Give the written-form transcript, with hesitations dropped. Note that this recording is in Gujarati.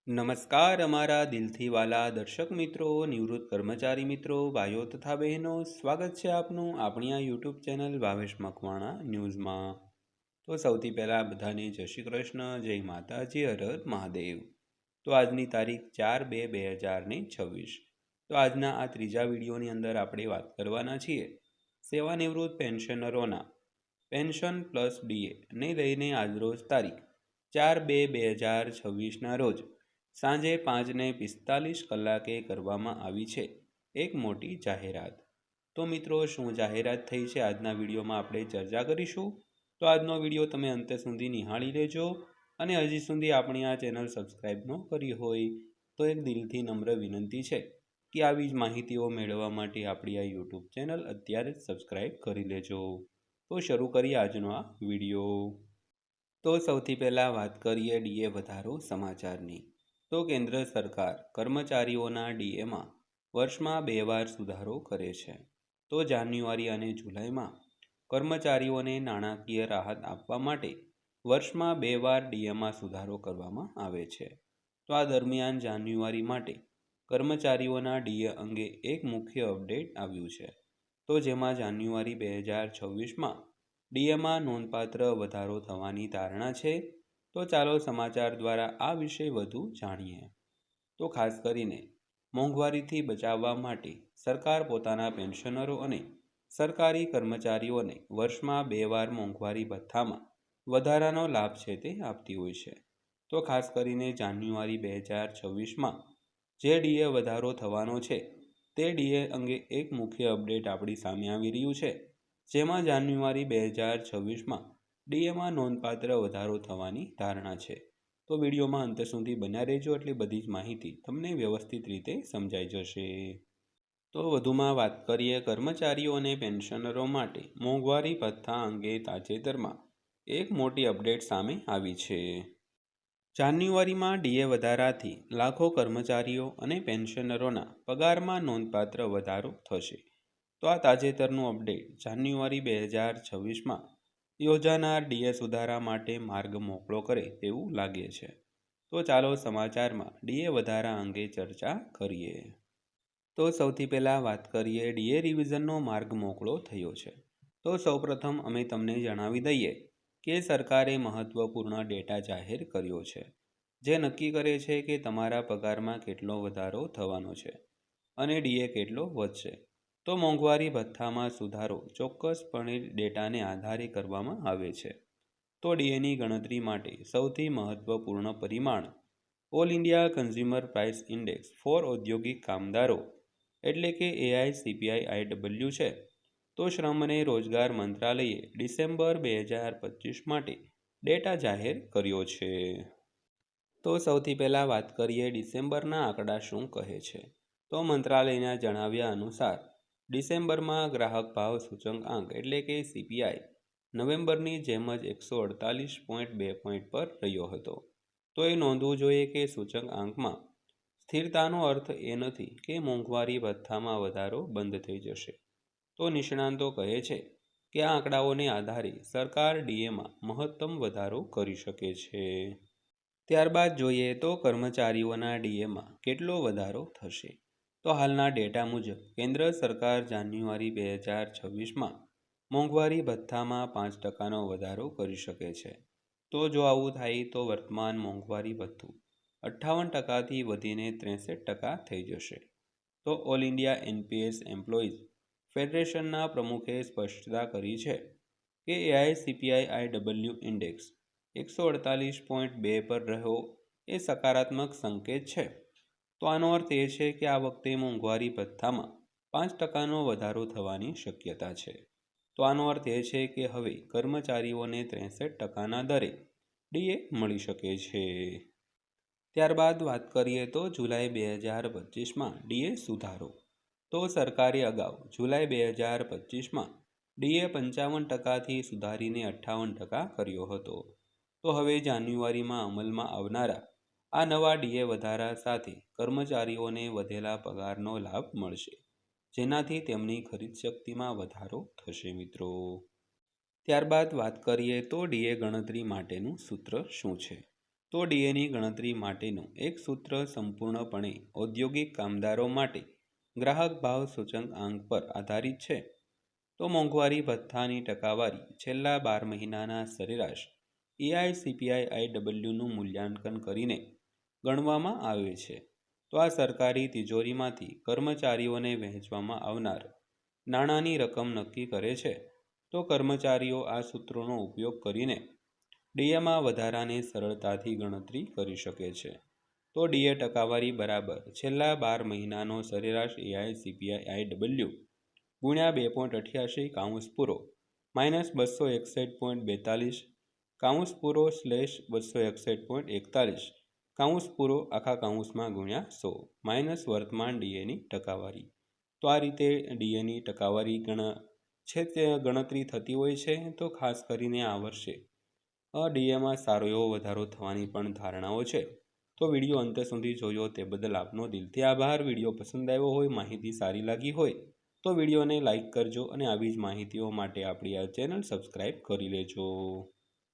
નમસ્કાર અમારા દિલથી વાલા દર્શક મિત્રો, નિવૃત્ત કર્મચારી મિત્રો, ભાઈઓ તથા બહેનો, સ્વાગત છે આપનું આપણી આ યુટ્યુબ ચેનલ ભાવેશ મકવાણા ન્યૂઝમાં। તો સૌથી પહેલાં બધાને જય શ્રી કૃષ્ણ, જય માતાજી, હર હર મહાદેવ। તો આજની તારીખ 4/2/2026। તો આજના આ ત્રીજા વિડીયોની અંદર આપણે વાત કરવાના છીએ સેવાનિવૃત્ત પેન્શનરોના પેન્શન પ્લસ ડીએ ને લઈને આજરોજ તારીખ 4/2/2026ના રોજ સાંજે 5:45 કરવામાં આવી છે એક મોટી જાહેરાત। તો મિત્રો, શું જાહેરાત થઈ છે આજના વિડીયોમાં આપણે ચર્ચા કરીશું। તો આજનો વિડીયો તમે અંત સુધી નિહાળી લેજો અને હજી સુધી આપણી આ ચેનલ સબસ્ક્રાઈબ ન કરી હોય તો એક દિલથી નમ્ર વિનંતી છે કે આવી જ માહિતીઓ મેળવવા માટે આપણી આ યુટ્યુબ ચેનલ અત્યારે જ સબસ્ક્રાઈબ કરી લેજો। તો શરૂ કરીએ આજનો આ વિડીયો। તો સૌથી પહેલાં વાત કરીએ ડીએ વધારો સમાચારની। તો કેન્દ્ર સરકાર કર્મચારીઓના ડીએમાં વર્ષમાં 2 વાર સુધારો કરે છે। તો જાન્યુઆરી અને જુલાઈમાં કર્મચારીઓને નાણાકીય રાહત આપવા માટે વર્ષમાં 2 વાર ડીએમાં સુધારો કરવામાં આવે છે। તો આ દરમિયાન જાન્યુઆરી માટે કર્મચારીઓના ડીએ અંગે એક મુખ્ય અપડેટ આવ્યું છે। તો જેમાં જાન્યુઆરી 2026માં ડીએમાં નોંધપાત્ર વધારો થવાની ધારણા છે। તો ચાલો સમાચાર દ્વારા આ વિશે વધુ જાણીએ। તો ખાસ કરીને મોંઘવારીથી બચાવવા માટે સરકાર પોતાના પેન્શનરો અને સરકારી કર્મચારીઓને વર્ષમાં 2 વાર મોંઘવારી ભથ્થામાં વધારાનો લાભ છે તે આપતી હોય છે। તો ખાસ કરીને જાન્યુઆરી 2026માં જે ડીએ વધારો થવાનો છે તે ડીએ અંગે એક મુખ્ય અપડેટ આપણી સામે આવી રહ્યું છે, જેમાં જાન્યુઆરી 2026માં ડીએમાં નોંધપાત્ર વધારો થવાની ધારણા છે। તો વિડીયોમાં અંત સુધી બન્યા રહેજો એટલે બધી જ માહિતી તમને વ્યવસ્થિત રીતે સમજાઈ જશે। તો વધુમાં વાત કરીએ કર્મચારીઓ અને પેન્શનરો માટે મોંઘવારી ભથ્થા અંગે તાજેતરમાં એક મોટી અપડેટ સામે આવી છે। જાન્યુઆરીમાં ડીએ વધારાથી લાખો કર્મચારીઓ અને પેન્શનરોના પગારમાં નોંધપાત્ર વધારો થશે। તો આ તાજેતરનું અપડેટ જાન્યુઆરી 2026માં યોજાનાર ડીએ સુધારા માટે માર્ગ મોકળો કરે તેવું લાગે છે। તો ચાલો સમાચારમાં ડીએ વધારા અંગે ચર્ચા કરીએ। તો સૌથી પહેલાં વાત કરીએ ડીએ રિવિઝનનો માર્ગ મોકળો થયો છે। તો સૌપ્રથમ અમે તમને જણાવી દઈએ કે સરકારે મહત્વપૂર્ણ ડેટા જાહેર કર્યો છે, જે નક્કી કરે છે કે તમારા પગારમાં કેટલો વધારો થવાનો છે અને ડીએ કેટલો વધશે। તો મોંઘવારી ભથ્થામાં સુધારો ચોક્કસપણે ડેટાને આધારે કરવામાં આવે છે। તો ડીએની ગણતરી માટે સૌથી મહત્વપૂર્ણ પરિમાણ all India consumer price index four ઔદ્યોગિક કામદારો એટલે કે AICPI-IW છે। તો શ્રમ અને રોજગાર મંત્રાલયે ડિસેમ્બર 2025 માટે ડેટા જાહેર કર્યો છે। તો સૌથી પહેલાં વાત કરીએ ડિસેમ્બરના આંકડા શું કહે છે। તો મંત્રાલયના જણાવ્યા અનુસાર ડિસેમ્બરમાં ગ્રાહક ભાવ સૂચકાંક એટલે કે CPI નવેમ્બરની જેમ જ 148.2 પોઈન્ટ પર રહ્યો હતો। તો એ નોંધવું જોઈએ કે સૂચકાંકમાં સ્થિરતાનો અર્થ એ નથી કે મોંઘવારી ભથ્થામાં વધારો બંધ થઈ જશે। તો નિષ્ણાતો કહે છે કે આ આંકડાઓને આધારે સરકાર ડીએમાં મહત્તમ વધારો કરી શકે છે। ત્યારબાદ જોઈએ તો કર્મચારીઓના ડીએમાં કેટલો વધારો થશે। તો હાલના ડેટા મુજબ કેન્દ્ર સરકાર જાન્યુઆરી 2026માં મોંઘવારી ભથ્થામાં 5%નો વધારો કરી શકે છે। તો જો આવું થાય તો વર્તમાન મોંઘવારી ભથ્થું 58%થી વધીને 63% થઈ જશે। તો ઓલ ઇન્ડિયા એનપીએસ એમ્પ્લોઈઝ ફેડરેશનના પ્રમુખે સ્પષ્ટતા કરી છે કે AICPI-IW ઇન્ડેક્સ 148.2 પર રહ્યો એ સકારાત્મક સંકેત છે। તો આનો અર્થ એ છે કે આ વખતે મોંઘવારી ભથ્થામાં 5%નો વધારો થવાની શક્યતા છે। તો આનો અર્થ એ છે કે હવે કર્મચારીઓને 63%ના દરે ડીએ મળી શકે છે। ત્યારબાદ વાત કરીએ તો જુલાઈ 2025માં ડીએ સુધારો। તો સરકારે અગાઉ જુલાઈ 2025માં ડીએ 55%થી સુધારીને 58% કર્યો હતો। તો હવે જાન્યુઆરીમાં અમલમાં આવનારા આ નવા ડીએ વધારા સાથે કર્મચારીઓને વધેલા પગારનો લાભ મળશે, જેનાથી તેમની ખરીદ શક્તિમાં વધારો થશે મિત્રો। ત્યારબાદ વાત કરીએ તો ડીએ ગણતરી માટેનું સૂત્ર શું છે। તો ડીએની ગણતરી માટેનું એક સૂત્ર સંપૂર્ણપણે ઔદ્યોગિક કામદારો માટે ગ્રાહક ભાવ સૂચકાંક પર આધારિત છે. તો મોંઘવારી ભથ્થાની ટકાવારી છેલ્લા 12 મહિનાના સરેરાશ EICPIIWનું મૂલ્યાંકન કરીને ગણવામાં આવે છે. તો આ સરકારી તિજોરીમાંથી કર્મચારીઓને વહેંચવામાં આવનાર નાણાંની રકમ નક્કી કરે છે. તો કર્મચારીઓ આ સૂત્રોનો ઉપયોગ કરીને ડીએમાં વધારાને સરળતાથી ગણતરી કરી શકે છે. તો ડીએ ટકાવારી બરાબર છેલ્લા 12 મહિનાનો સરેરાશ EICPIIW ગુણ્યા 2.88 કાઉન્સ પૂરો માઇનસ 261.42 કાઉન્સ પૂરો સ્લેશ 261.41 કાઉન્સ પૂરો આખા કાઉન્સમાં ગુણ્યા 100 માઇનસ વર્તમાન ડીએની ટકાવારી. તો આ રીતે ડીએની ટકાવારી તે ગણતરી થતી હોય છે. તો ખાસ કરીને આ વર્ષે ડીએમાં સારો એવો વધારો થવાની પણ ધારણાઓ છે. તો વિડીયો અંત સુધી જોયો તે બદલ આપનો દિલથી આભાર. વિડીયો પસંદ આવ્યો હોય, માહિતી સારી લાગી હોય તો વિડીયોને લાઇક કરજો અને આવી જ માહિતીઓ માટે આપણી આ ચેનલ સબસ્ક્રાઈબ કરી લેજો.